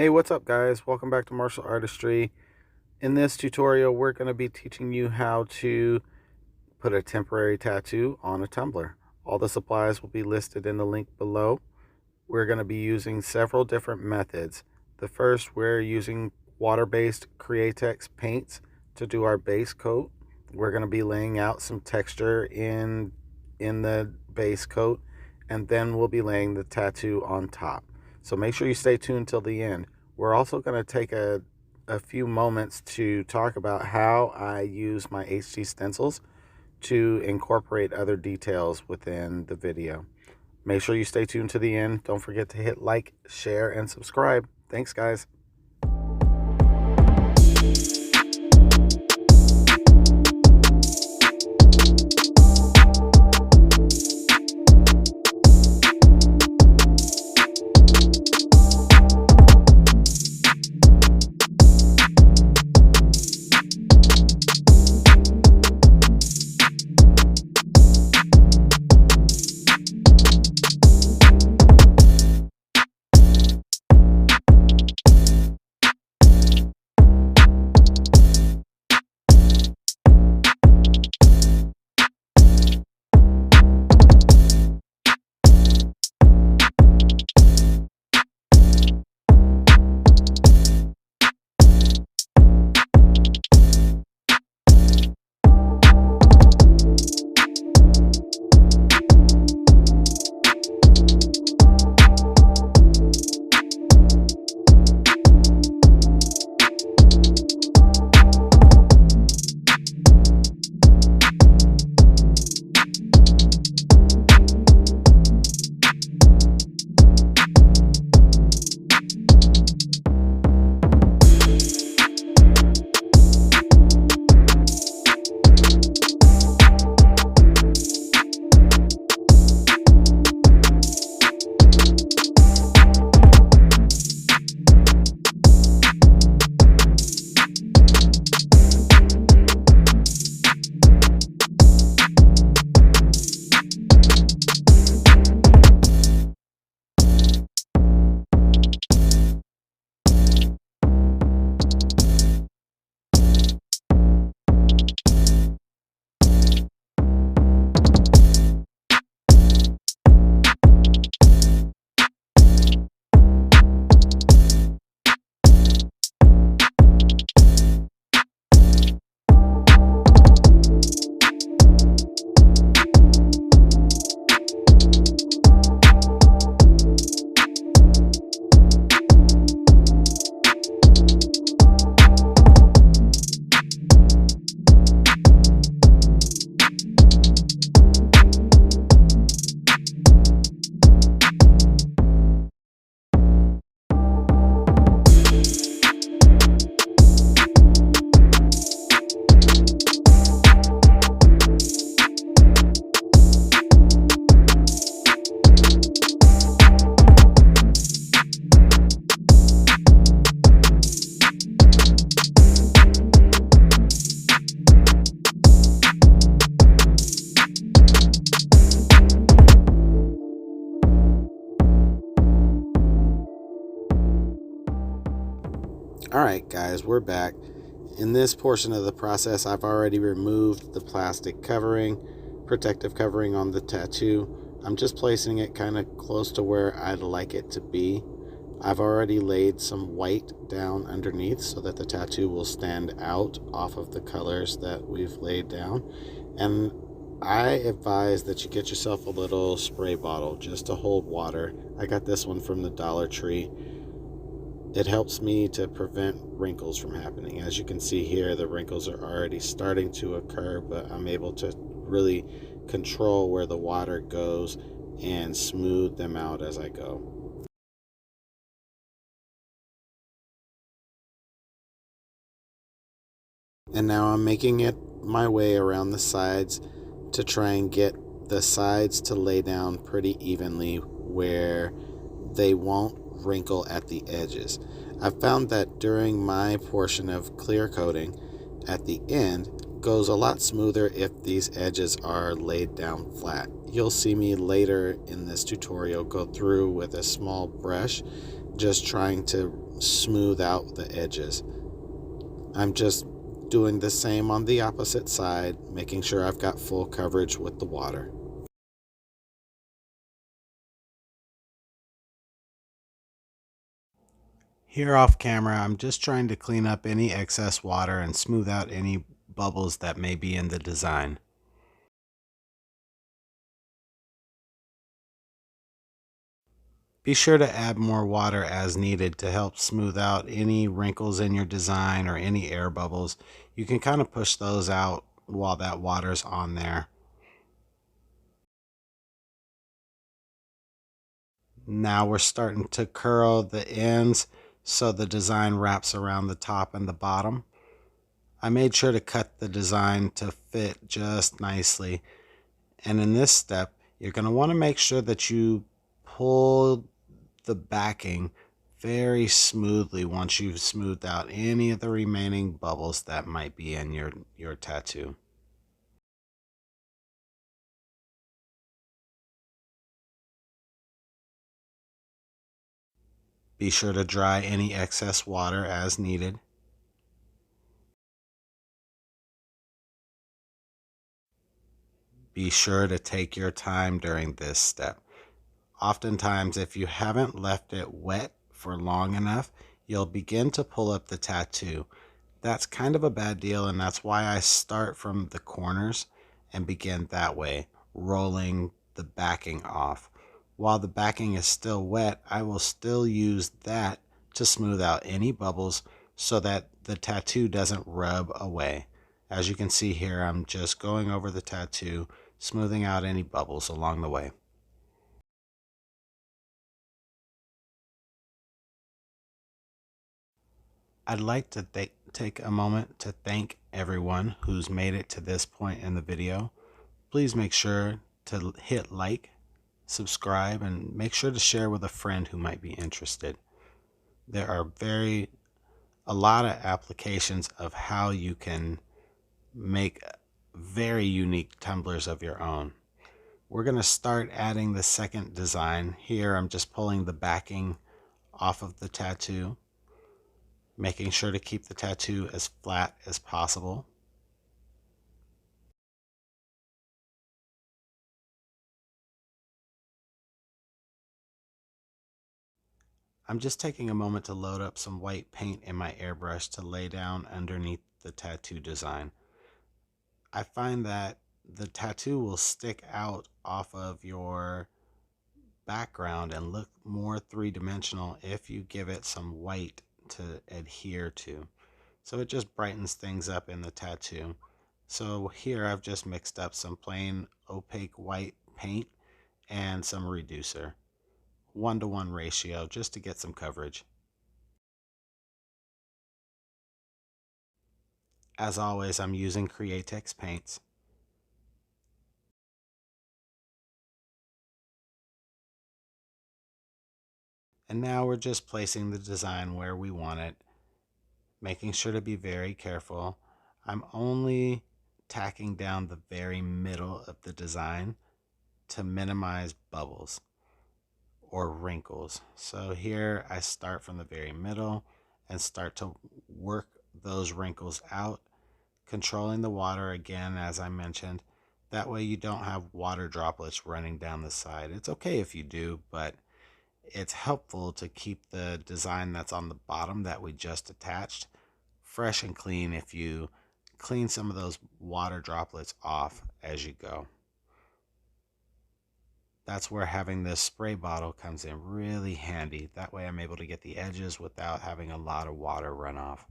Hey, what's up guys? Welcome back to MarshallArtistry. In this tutorial, we're going to be teaching you how to put a temporary tattoo on a tumbler. All the supplies will be listed in the link below. We're going to be using several different methods. The first, we're using water-based Createx paints to do our base coat. We're going to be laying out some texture in the base coat, and then we'll be laying the tattoo on top. So make sure you stay tuned till the end. We're also going to take a few moments to talk about how I use my HG stencils to incorporate other details within the video. Make sure you stay tuned to the end. Don't forget to hit like, share, and subscribe. Thanks, guys. Alright guys, we're back. In this portion of the process, I've already removed the plastic covering, protective covering on the tattoo. I'm just placing it kind of close to where I'd like it to be. I've already laid some white down underneath so that the tattoo will stand out off of the colors that we've laid down. And I advise that you get yourself a little spray bottle just to hold water. I got this one from the Dollar Tree. It helps me to prevent wrinkles from happening. As you can see here, the wrinkles are already starting to occur, but I'm able to really control where the water goes and smooth them out as I go. And now I'm making it my way around the sides to try and get the sides to lay down pretty evenly where they won't wrinkle at the edges. I've found that during my portion of clear coating at the end goes a lot smoother if these edges are laid down flat. You'll see me later in this tutorial go through with a small brush just trying to smooth out the edges. I'm just doing the same on the opposite side, making sure I've got full coverage with the water. Here off camera, I'm just trying to clean up any excess water and smooth out any bubbles that may be in the design. Be sure to add more water as needed to help smooth out any wrinkles in your design or any air bubbles. You can kind of push those out while that water's on there. Now we're starting to curl the ends so the design wraps around the top and the bottom. I made sure to cut the design to fit just nicely. And in this step, you're going to want to make sure that you pull the backing very smoothly once you've smoothed out any of the remaining bubbles that might be in your tattoo. Be sure to dry any excess water as needed. Be sure to take your time during this step. Oftentimes, if you haven't left it wet for long enough, you'll begin to pull up the tattoo. That's kind of a bad deal, and that's why I start from the corners and begin that way, rolling the backing off. While the backing is still wet, I will still use that to smooth out any bubbles so that the tattoo doesn't rub away. As you can see here, I'm just going over the tattoo, smoothing out any bubbles along the way. I'd like to take a moment to thank everyone who's made it to this point in the video. Please make sure to hit like, subscribe, and make sure to share with a friend who might be interested. There are a lot of applications of how you can make very unique tumblers of your own. We're going to start adding the second design. Here I'm just pulling the backing off of the tattoo, making sure to keep the tattoo as flat as possible. I'm just taking a moment to load up some white paint in my airbrush to lay down underneath the tattoo design. I find that the tattoo will stick out off of your background and look more three-dimensional if you give it some white to adhere to. So it just brightens things up in the tattoo. So here I've just mixed up some plain opaque white paint and some reducer. 1-to-1 ratio just to get some coverage. As always, I'm using Createx Paints. And now we're just placing the design where we want it, making sure to be very careful. I'm only tacking down the very middle of the design to minimize bubbles or wrinkles. So here I start from the very middle and start to work those wrinkles out, controlling the water again, as I mentioned. That way you don't have water droplets running down the side. It's okay if you do, but it's helpful to keep the design that's on the bottom that we just attached fresh and clean if you clean some of those water droplets off as you go. That's where having this spray bottle comes in really handy. That way I'm able to get the edges without having a lot of water run off.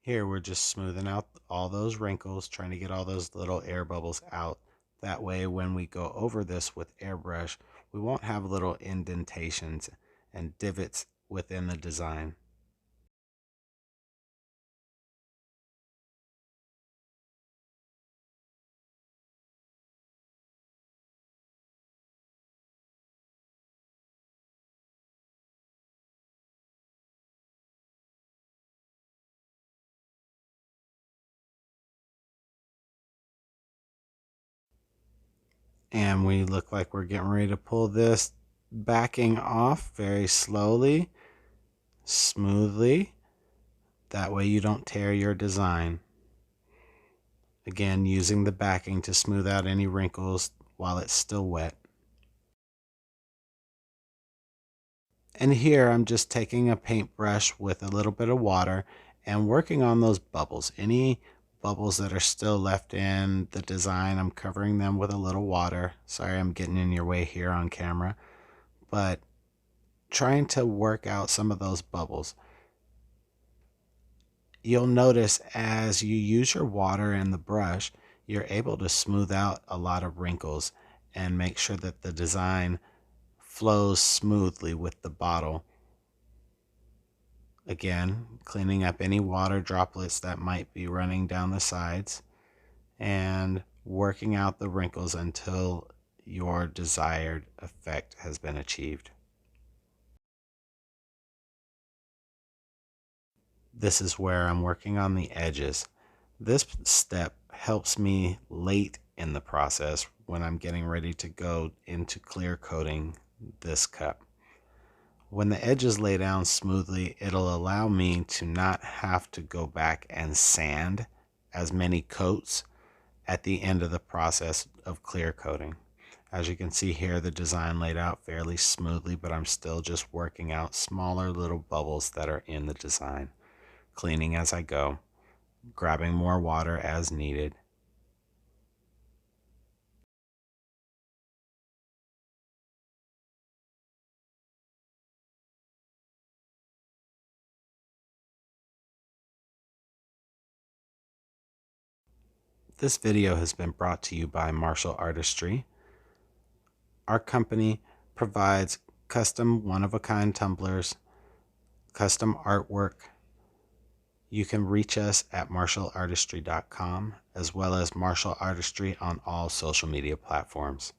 Here we're just smoothing out all those wrinkles, trying to get all those little air bubbles out. That way when we go over this with airbrush, we won't have little indentations and divots within the design. And we look like we're getting ready to pull this backing off very slowly, smoothly. That way you don't tear your design. Again, using the backing to smooth out any wrinkles while it's still wet. And here I'm just taking a paintbrush with a little bit of water and working on those bubbles. Any bubbles that are still left in the design, I'm covering them with a little water. Sorry, I'm getting in your way here on camera, but trying to work out some of those bubbles. You'll notice as you use your water and the brush, you're able to smooth out a lot of wrinkles and make sure that the design flows smoothly with the bottle. Again, cleaning up any water droplets that might be running down the sides and working out the wrinkles until your desired effect has been achieved. This is where I'm working on the edges. This step helps me late in the process when I'm getting ready to go into clear coating this cup. When the edges lay down smoothly, it'll allow me to not have to go back and sand as many coats at the end of the process of clear coating. As you can see here, the design laid out fairly smoothly, but I'm still just working out smaller little bubbles that are in the design, cleaning as I go, grabbing more water as needed. This video has been brought to you by MarshallArtistry. Our company provides custom one-of-a-kind tumblers, custom artwork. You can reach us at MarshallArtistry.com as well as Marshall Artistry on all social media platforms.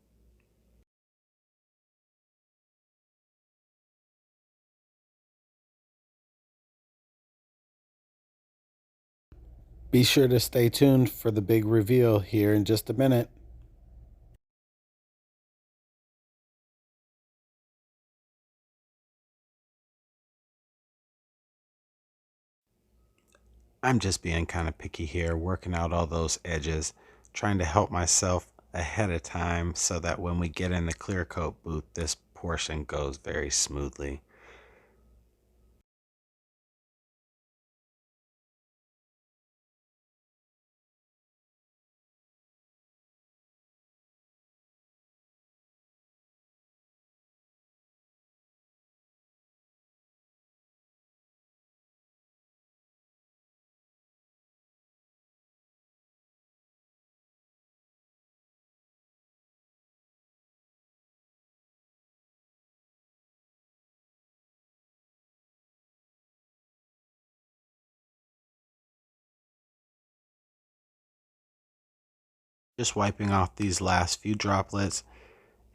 Be sure to stay tuned for the big reveal here in just a minute. I'm just being kind of picky here, working out all those edges, trying to help myself ahead of time so that when we get in the clear coat booth, this portion goes very smoothly. Just wiping off these last few droplets,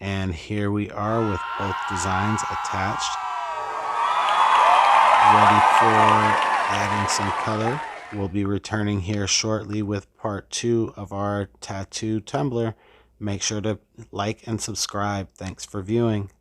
and here we are with both designs attached, ready for adding some color. We'll be returning here shortly with part 2 of our Tattoo Tumbler. Make sure to like and subscribe. Thanks for viewing.